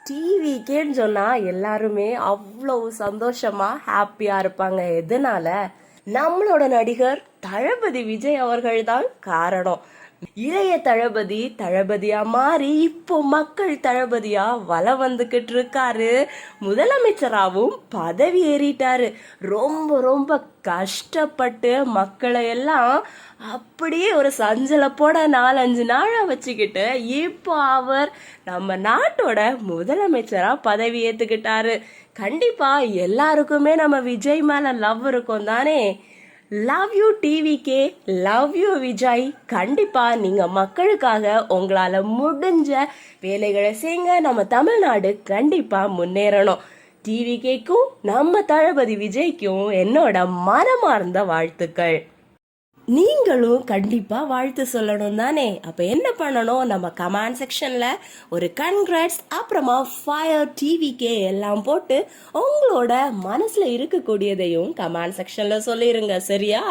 டிவிக்கேன்னு சொன்னா எல்லாருமே அவ்வளவு சந்தோஷமா ஹாப்பியா இருப்பாங்க. எதனால? நம்மளோட நடிகர் தளபதி விஜய் அவர்கள் தான் காரணம். இளைய தளபதி தளபதியா மாறி இப்போ மக்கள் தளபதியா வலம் வந்துகிட்டு இருக்காரு. முதலமைச்சராகவும் பதவி ஏறிட்டாரு. ரொம்ப ரொம்ப கஷ்டப்பட்டு மக்களை எல்லாம் அப்படியே ஒரு சஞ்சலப்போட 4-5 நாளா வச்சுக்கிட்டு இப்போ அவர் நம்ம நாட்டோட முதலமைச்சரா பதவி ஏத்துக்கிட்டாரு. கண்டிப்பா எல்லாருக்குமே நம்ம விஜய் மேல லவ் இருக்கும் தானே. Love you TVK, love you Vijay. கண்டிப்பா நீங்க மக்களுக்காக உங்களால முடிஞ்ச வேலைகளை செய்யுங்க. நம்ம தமிழ்நாடு கண்டிப்பா முன்னேறணும். டிவிகேக்கும் நம்ம தளபதி விஜய்க்கும் என்னோட மனமார்ந்த வாழ்த்துக்கள். நீங்களும் கண்டிப்பா வாழ்த்து சொல்லணும் தானே. அப்ப என்ன பண்ணணும்? நம்ம கமெண்ட் செக்ஷன்ல ஒரு கன்கிராட்ஸ் அப்புறமா ஃபயர் டிவிகே எல்லாம் போட்டு உங்களோட மனசுல இருக்கக்கூடியதையும் கமெண்ட் செக்ஷன்ல சொல்லிருங்க. சரியா?